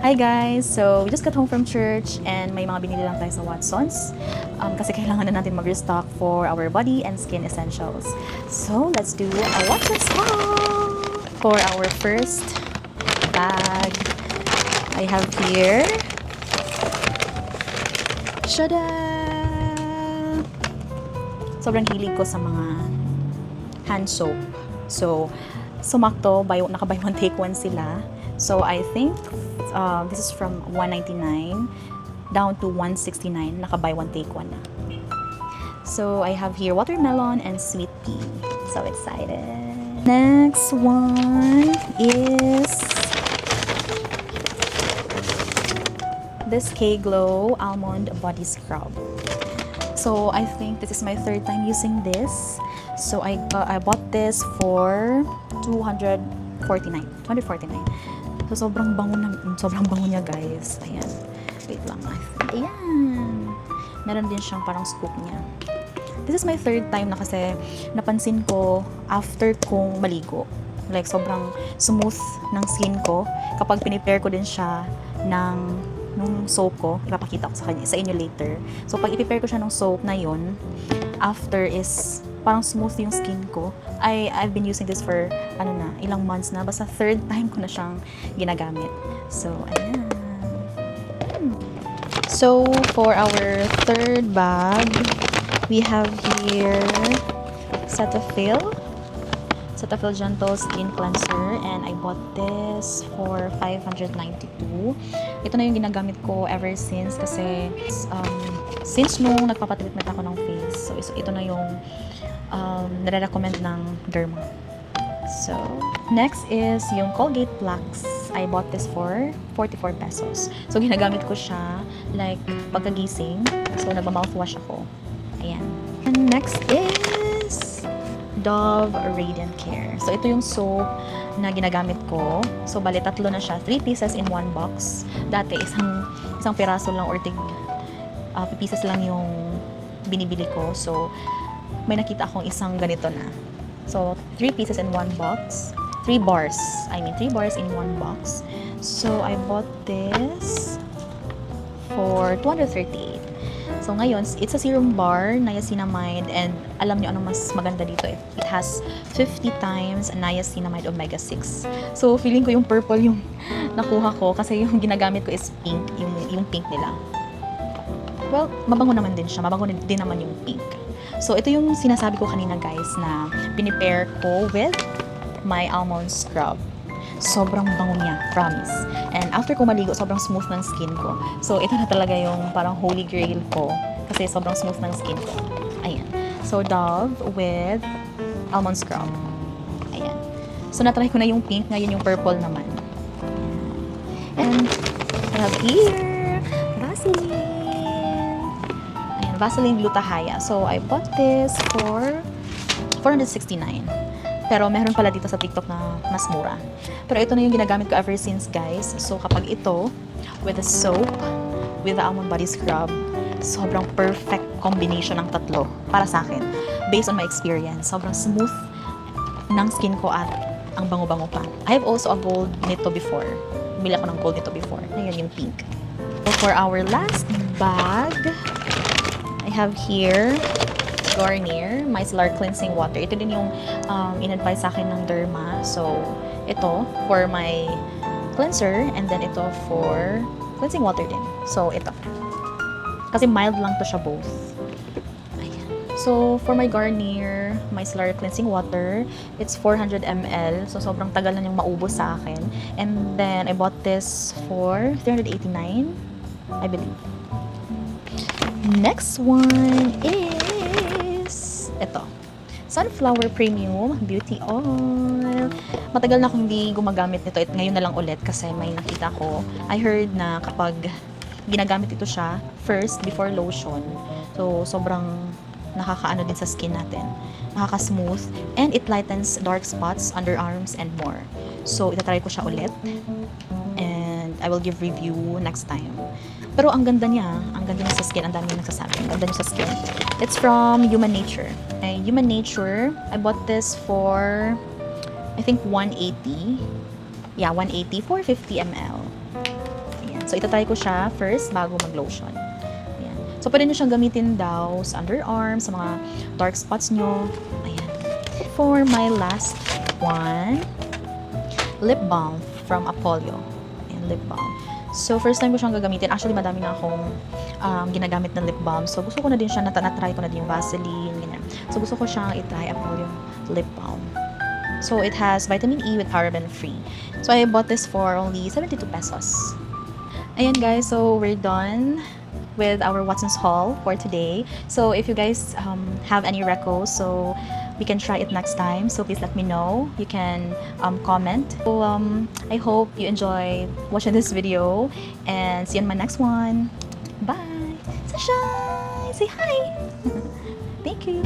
Hi guys! So, we just got home from church and may mga binili lang tayo sa Watsons kasi kailangan na natin mag-restock for our body and skin essentials. So, let's do a Watsons haul! For our first bag, I have here Shada! Sobrang hilig ko sa mga hand soap. So, sumakto, naka-buy one take one sila. So, I think this is from $199 down to $169. Naka-buy one take one na. So, I have here watermelon and sweet pea. So excited. Next one is this K-Glow Almond Body Scrub. So, I think this is my third time using this. So, I bought this for $249. So, sobrang bango niya, guys. Ayan. Wait lang. Ayan. Meron din siyang parang scoop niya. This is my third time na kasi napansin ko after kong maligo. Like, sobrang smooth ng skin ko. Kapag pinipare ko din siya nung soap ko, ipapakita ko sa inyo later. So, pag ipipare ko siya ng soap na yun, after is parang smooth yung skin ko. I've been using this for ilang months na. Basta third time ko na siyang ginagamit. So, ayan. So, for our third bag, we have here Cetaphil Gentle Skin Cleanser, and I bought this for $592. Ito na yung ginagamit ko ever since kasi since nung nagpapatreatment ako ng face. So, ito na yung nare-recommend ng derma. So, next is yung Colgate Plaques. I bought this for 44 pesos. So, ginagamit ko siya like pagkagising. So, nagma-mouthwash ako. Ayan. And next is Dove Radiant Care. So, ito yung soap na ginagamit ko. So, bali tatlo na siya. 3 pieces in 1 box. Dati, isang piraso lang or pieces lang yung binibili ko. So, may nakita akong isang ganito na. So, 3 pieces in 1 box. 3 bars. 3 bars in 1 box. So, I bought this for $238. So, ngayon, it's a serum bar, niacinamide, and alam nyo anong mas maganda dito. It has 50 times niacinamide omega-6. So, feeling ko yung purple yung nakuha ko kasi yung ginagamit ko is pink, yung pink nila. Well, mabango naman din siya. Mabango din naman yung pink. So, ito yung sinasabi ko kanina, guys, na pinipair ko with my almond scrub. Sobrang bango niya, promise. And after ko maligo, sobrang smooth ng skin ko. So, ito na talaga yung parang holy grail ko kasi sobrang smooth ng skin ko. Ayan. So, Dove with almond scrub. Ayan. So, natry ko na yung pink. Ngayon yung purple naman. And I have here Vaseline. Vaseline Glutathione. So, I bought this for $469. Pero, meron pala dito sa TikTok na mas mura. Pero, ito na yung ginagamit ko ever since, guys. So, kapag ito, with the soap, with the almond body scrub, sobrang perfect combination ng tatlo para sa akin. Based on my experience, sobrang smooth ng skin ko at ang bango-bango pa. I have also a gold nito before. Bumili ako ng gold nito before. Ngayon yung pink. So, for our last bag, I have here Garnier Micellar Cleansing Water. Ito din yung in-advise sa akin ng derma. So, ito for my cleanser and then ito for cleansing water din. So, ito. Kasi mild lang to siya both. Ayan. So, for my Garnier Micellar Cleansing Water, it's 400 ml. So, sobrang tagal na yung maubos sa akin. And then, I bought this for $389, I believe. Next one is ito. Sunflower Premium Beauty Oil. Matagal na akong hindi gumagamit nito. Ngayon na lang ulit kasi may nakita ko. I heard na kapag ginagamit ito siya first before lotion. So, sobrang nakakaano din sa skin natin. Nakaka-smooth. And it lightens dark spots, underarms, and more. So, itatry ko siya ulit. And I will give review next time. Pero ang ganda niya sa skin. Ang dami yung nagsasabi. Ang ganda niya sa skin. It's from Human Nature. Human Nature, I bought this for, I think, $180. Yeah, $180 for 50 ml. So, itatry ko siya first bago mag-lotion. Ayan. So, pwede nyo siyang gamitin daw sa underarms, sa mga dark spots nyo. Ayan. For my last one, lip balm from Apollio. Ayan, lip balm. So, first time ko siyang gagamitin. Actually, madami na akong ginagamit na lip balm. So, gusto ko na din siya, na-try ko na din yung Vaseline, ganyan. So, gusto ko siyang i-try Apollio lip balm. So, it has vitamin E with paraben free. So, I bought this for only 72 pesos. Ayan guys, so we're done with our Watson's haul for today. So, if you guys have any recos, so we can try it next time. So, please let me know. You can comment. So, I hope you enjoy watching this video and see you in my next one. Bye! Sunshine! Say hi! Thank you!